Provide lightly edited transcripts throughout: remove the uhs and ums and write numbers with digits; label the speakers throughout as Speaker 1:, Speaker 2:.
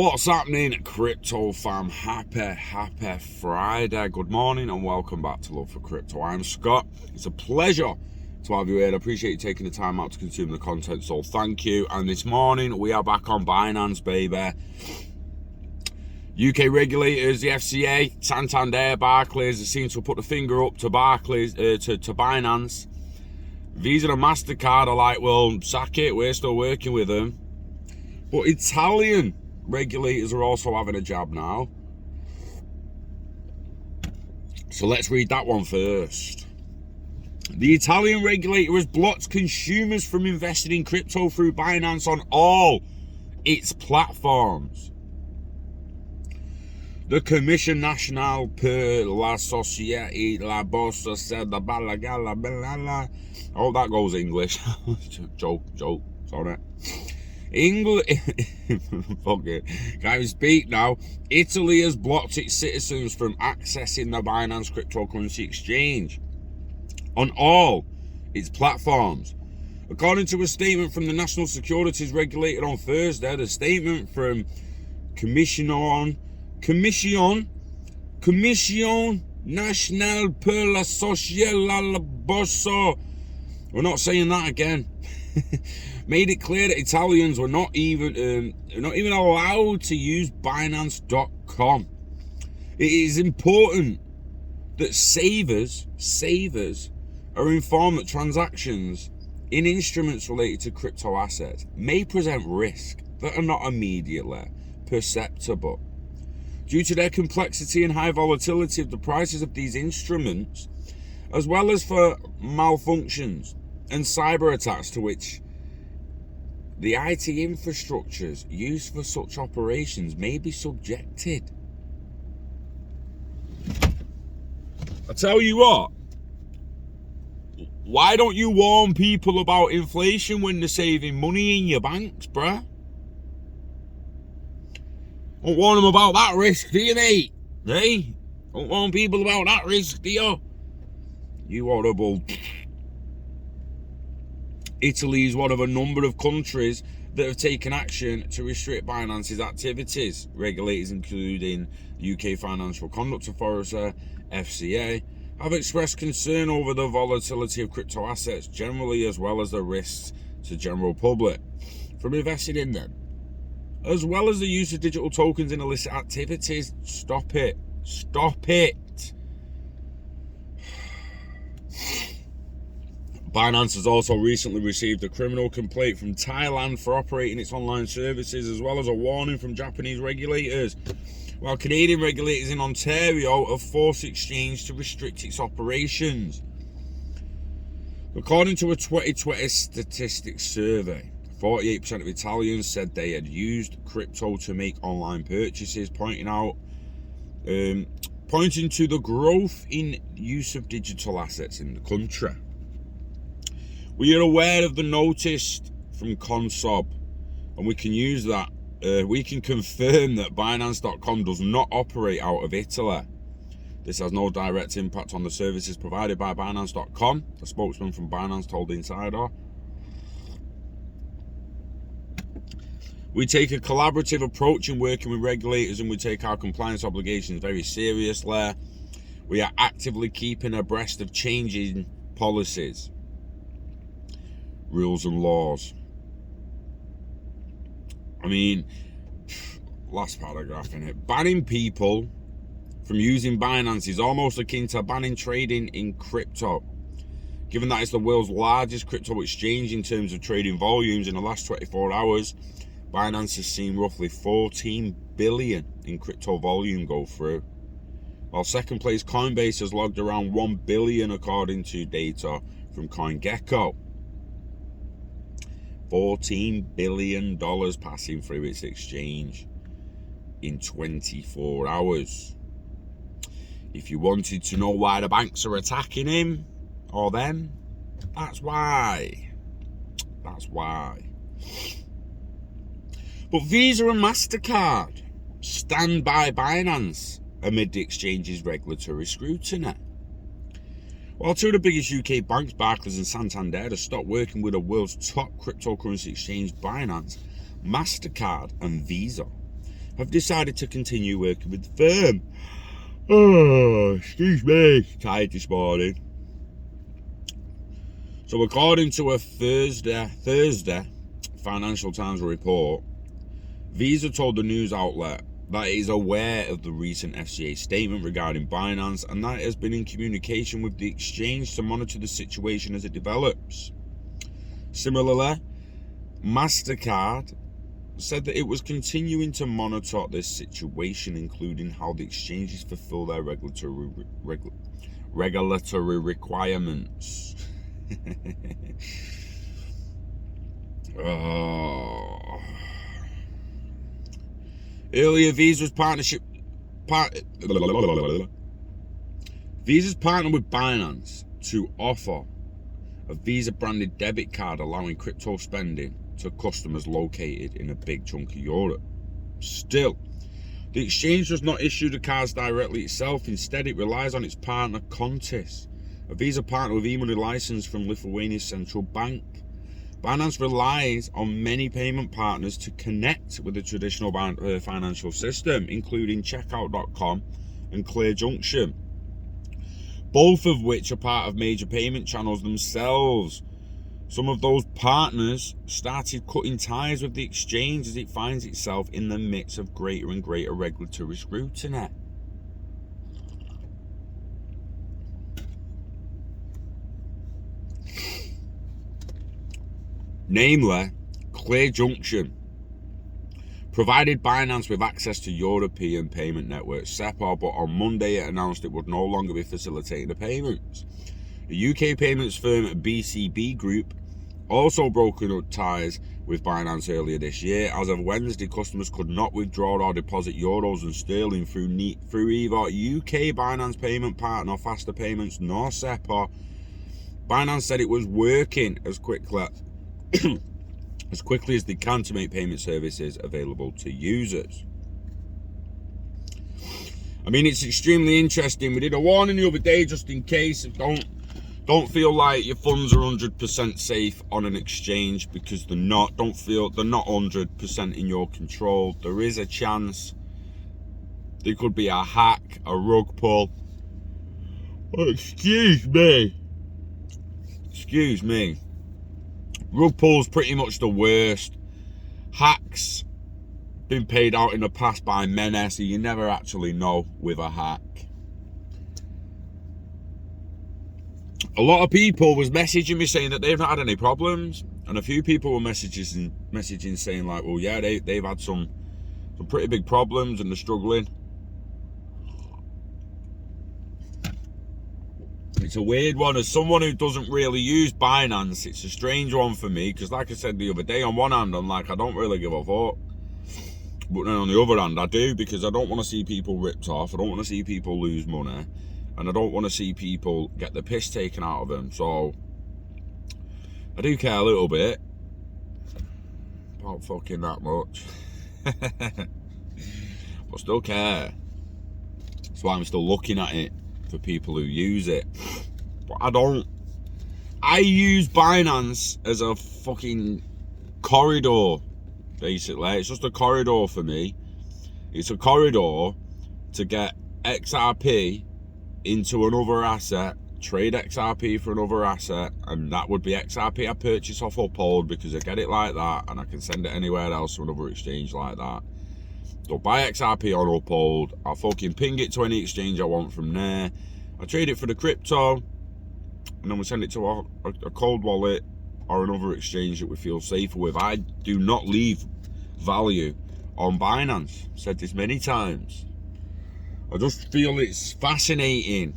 Speaker 1: What's happening, crypto fam? Happy Friday. Good morning and welcome back to Love for Crypto. I'm Scott. It's a pleasure to have you here. I appreciate you taking the time out to consume the content, so thank you. And this morning we are back on Binance, baby. UK regulators, the FCA, Santander, Barclays, they seem to have put the finger up to Barclays, to Binance. Visa and Mastercard are like, well, sack it, we're still working with them. But Italian regulators are also having a jab now. So let's read that one first. The Italian regulator has blocked consumers from investing in crypto through Binance on all its platforms. The Commission Nationale per la Société la Borsa said the balagala. Oh, that goes English. joke, sorry. English, fuck it, can't even speak now. Italy has blocked its citizens from accessing the Binance cryptocurrency exchange on all its platforms. According to a statement from the National Securities Regulator on Thursday, the statement from Commission Nationale per la Société la Borsa, we're not saying that again, made it clear that Italians were not even allowed to use Binance.com. It is important that savers are informed that transactions in instruments related to crypto assets may present risk that are not immediately perceptible. Due to their complexity and high volatility of the prices of these instruments, as well as for malfunctions and cyber attacks to which the IT infrastructures used for such operations may be subjected. I tell you what, why don't you warn people about inflation when they're saving money in your banks, bruh? Don't warn them about that risk, do you, mate? Hey? Don't warn people about that risk, do you? You horrible. Italy is one of a number of countries that have taken action to restrict Binance's activities. Regulators, including the UK Financial Conduct Authority, FCA, have expressed concern over the volatility of crypto assets generally, as well as the risks to the general public from investing in them, as well as the use of digital tokens in illicit activities. Stop it. Binance has also recently received a criminal complaint from Thailand for operating its online services, as well as a warning from Japanese regulators, while Canadian regulators in Ontario have forced exchange to restrict its operations. According to a 2020 statistics survey, 48% of Italians said they had used crypto to make online purchases, pointing to the growth in use of digital assets in the country. We are aware of the notice from Consob, and we can use that. We can confirm that Binance.com does not operate out of Italy. This has no direct impact on the services provided by Binance.com, a spokesman from Binance told Insider. We take a collaborative approach in working with regulators, and we take our compliance obligations very seriously. We are actively keeping abreast of changing policies, rules and laws. I mean, last paragraph in it. Banning people from using Binance is almost akin to banning trading in crypto. Given that it's the world's largest crypto exchange in terms of trading volumes, in the last 24 hours, Binance has seen roughly 14 billion in crypto volume go through, while second place Coinbase has logged around 1 billion according to data from CoinGecko. $14 billion passing through its exchange in 24 hours. If you wanted to know why the banks are attacking him or them, that's why. But Visa and Mastercard stand by Binance amid the exchange's regulatory scrutiny. While two of the biggest UK banks, Barclays and Santander, have stopped working with the world's top cryptocurrency exchange, Binance, Mastercard and Visa have decided to continue working with the firm. Oh, excuse me, tired this morning. So according to a Thursday Financial Times report, Visa told the news outlet that it is aware of the recent FCA statement regarding Binance and that it has been in communication with the exchange to monitor the situation as it develops. Similarly, Mastercard said that it was continuing to monitor this situation, including how the exchanges fulfill their regulatory requirements. Earlier, Visa's partnered with Binance to offer a Visa-branded debit card allowing crypto spending to customers located in a big chunk of Europe. Still, the exchange does not issue the cards directly itself. Instead, it relies on its partner Contis, a Visa partner with e-money license from Lithuania's central bank. Binance relies on many payment partners to connect with the traditional financial system, including Checkout.com and ClearJunction, both of which are part of major payment channels themselves. Some of those partners started cutting ties with the exchange as it finds itself in the midst of greater and greater regulatory scrutiny. Namely, ClearJunction provided Binance with access to European payment network SEPA, but on Monday it announced it would no longer be facilitating the payments. The UK payments firm BCB Group also broken up ties with Binance earlier this year. As of Wednesday, customers could not withdraw or deposit euros and sterling through either UK Binance payment partner, Faster Payments, nor SEPA. Binance said it was working as quickly as they can to make payment services available to users. I mean, it's extremely interesting. We did a warning the other day just in case. Don't feel like your funds are 100% safe on an exchange, because they're not. Don't feel they're not 100% in your control. There is a chance there could be a hack, a rug pull. Oh, excuse me. Rug pull's pretty much the worst. Hacks been paid out in the past by many, so you never actually know with a hack. A lot of people was messaging me saying that they've not had any problems, and a few people were messaging saying like, well, yeah, they've had some pretty big problems and they're struggling. It's a weird one. As someone who doesn't really use Binance, it's a strange one for me, because like I said the other day, on one hand I'm like, I don't really give a fuck, but then on the other hand I do, because I don't want to see people ripped off, I don't want to see people lose money, and I don't want to see people get the piss taken out of them. So I do care a little bit, about fucking that much. But still care. That's why I'm still looking at it for people who use it. But I don't. I use Binance as a fucking corridor, basically. It's just a corridor for me. It's a corridor to get XRP into another asset, trade XRP for another asset, and that would be XRP I purchase off Uphold, because I get it like that and I can send it anywhere else to another exchange like that. So buy XRP on Uphold, I'll fucking ping it to any exchange I want from there, I trade it for the crypto, and then we send it to a cold wallet or another exchange that we feel safer with. I do not leave value on Binance. I've said this many times. I just feel it's fascinating.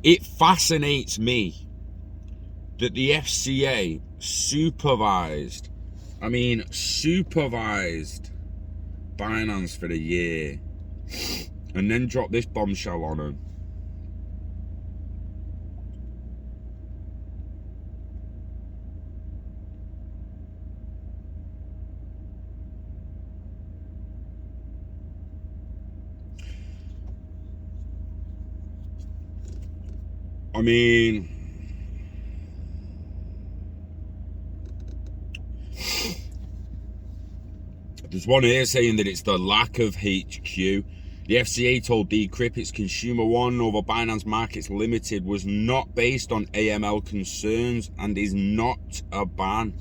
Speaker 1: It fascinates me that the FCA supervised Binance for a year and then dropped this bombshell on them. I mean, There's one here saying that it's the lack of HQ. The FCA told Decrypt its consumer warning over Binance Markets Limited was not based on AML concerns and is not a ban.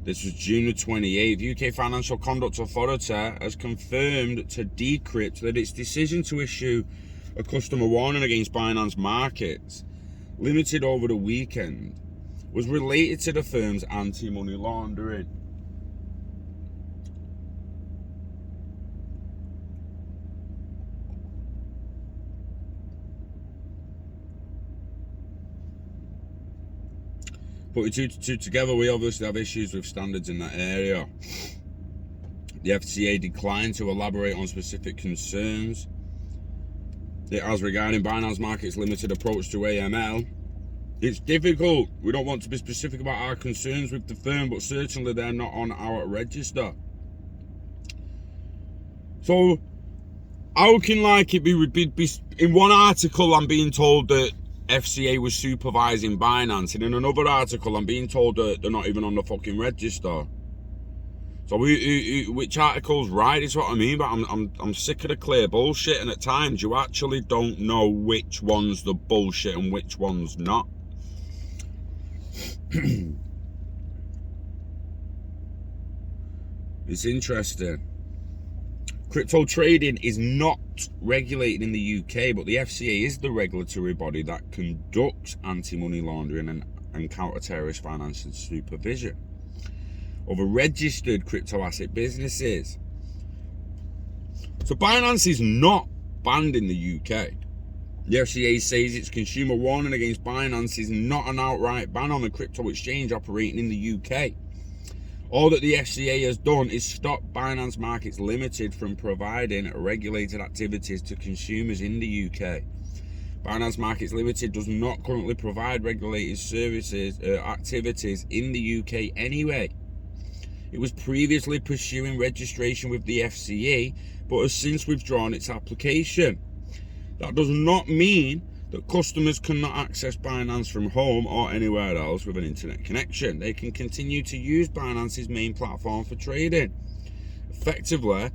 Speaker 1: This was June the 28th. UK Financial Conduct Authority has confirmed to Decrypt that its decision to issue a customer warning against Binance Markets Limited over the weekend was related to the firm's anti-money laundering. Putting two to two together, we obviously have issues with standards in that area. The FCA declined to elaborate on specific concerns it has regarding Binance Markets Limited approach to AML. It's difficult. We don't want to be specific about our concerns with the firm, but certainly they're not on our register. So, how can it be in one article I'm being told that FCA was supervising Binance, and in another article I'm being told that they're not even on the fucking register. So which article's right is what I mean, but I'm sick of the clear bullshit, and at times you actually don't know which one's the bullshit and which one's not. It's interesting. Crypto trading is not regulated in the UK, but the FCA is the regulatory body that conducts anti-money laundering and counter-terrorist financial supervision over registered crypto asset businesses. So Binance is not banned in the UK. The FCA says its consumer warning against Binance is not an outright ban on the crypto exchange operating in the UK. All that the FCA has done is stop Binance Markets Limited from providing regulated activities to consumers in the UK. Binance Markets Limited does not currently provide regulated services activities in the UK anyway. It was previously pursuing registration with the FCA, but has since withdrawn its application. That does not mean that customers cannot access Binance from home or anywhere else with an internet connection. They can continue to use Binance's main platform for trading. Effectively,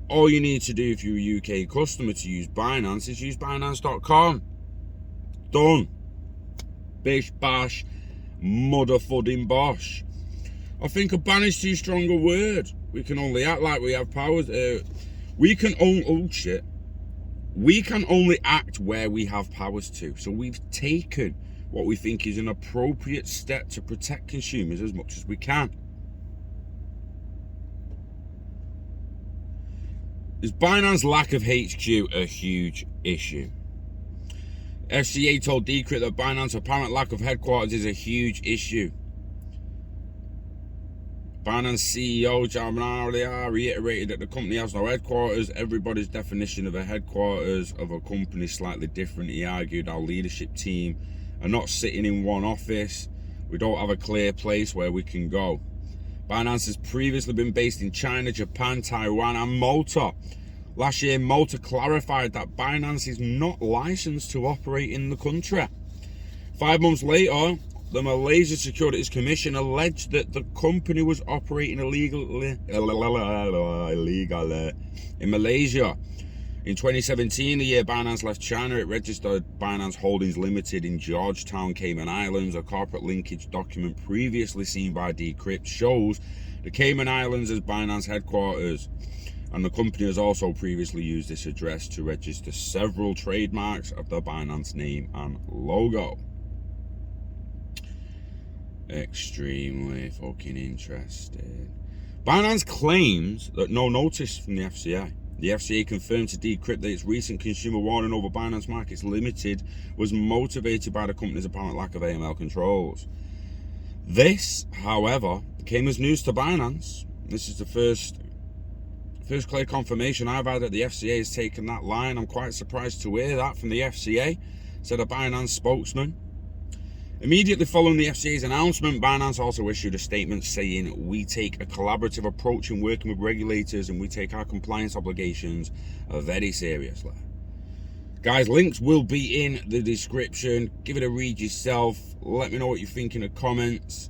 Speaker 1: all you need to do if you're a UK customer to use Binance is use Binance.com. Done. Bish, bash, motherfudding bosh. I think a ban is too strong a word. We can only act like we have powers. We can only act where we have powers to. So we've taken what we think is an appropriate step to protect consumers as much as we can. Is Binance's lack of HQ a huge issue? FCA told Decrypt that Binance's apparent lack of headquarters is a huge issue. Binance CEO John reiterated that the company has no headquarters. Everybody's definition of a headquarters of a company is slightly different. He argued our leadership team are not sitting in one office. We don't have a clear place where we can go. Binance has previously been based in China, Japan, Taiwan, and Malta. Last year, Malta clarified that Binance is not licensed to operate in the country. 5 months later, the Malaysia Securities Commission alleged that the company was operating illegally in Malaysia. In 2017, the year Binance left China, it registered Binance Holdings Limited in Georgetown, Cayman Islands. A corporate linkage document previously seen by Decrypt shows the Cayman Islands as Binance headquarters, and the company has also previously used this address to register several trademarks of the Binance name and logo. Extremely fucking interesting. Binance claims that no notice from the FCA. The FCA confirmed to Decrypt that its recent consumer warning over Binance Markets Limited was motivated by the company's apparent lack of AML controls. This, however, came as news to Binance. This is the first clear confirmation I've had that the FCA has taken that line. I'm quite surprised to hear that from the FCA, said a Binance spokesman. Immediately following the FCA's announcement, Binance also issued a statement saying, "We take a collaborative approach in working with regulators and we take our compliance obligations very seriously." Guys, links will be in the description. Give it a read yourself. Let me know what you think in the comments.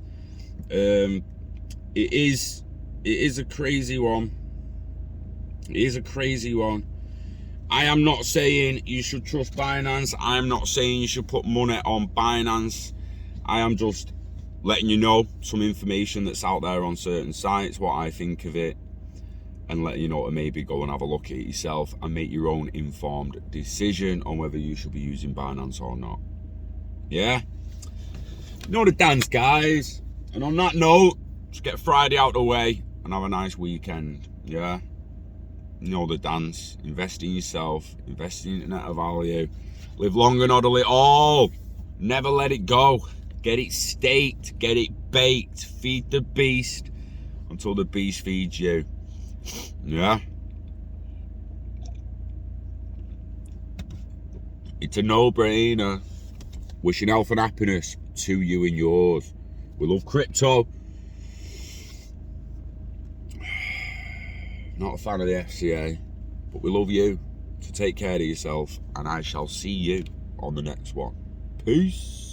Speaker 1: it is a crazy one. It is a crazy one. I am not saying you should trust Binance. I am not saying you should put money on Binance. I am just letting you know some information that's out there on certain sites, what I think of it, and letting you know to maybe go and have a look at it yourself and make your own informed decision on whether you should be using Binance or not. Yeah? You know the dance, guys. And on that note, just get Friday out of the way and have a nice weekend. Yeah? You know the dance. Invest in yourself. Invest in internet of value. Live long and hodl it all. Never let it go. Get it staked. Get it baked. Feed the beast until the beast feeds you. Yeah? It's a no-brainer. Wishing health and happiness to you and yours. We love crypto. Not a fan of the FCA, but we love you. So take care of yourself, and I shall see you on the next one. Peace.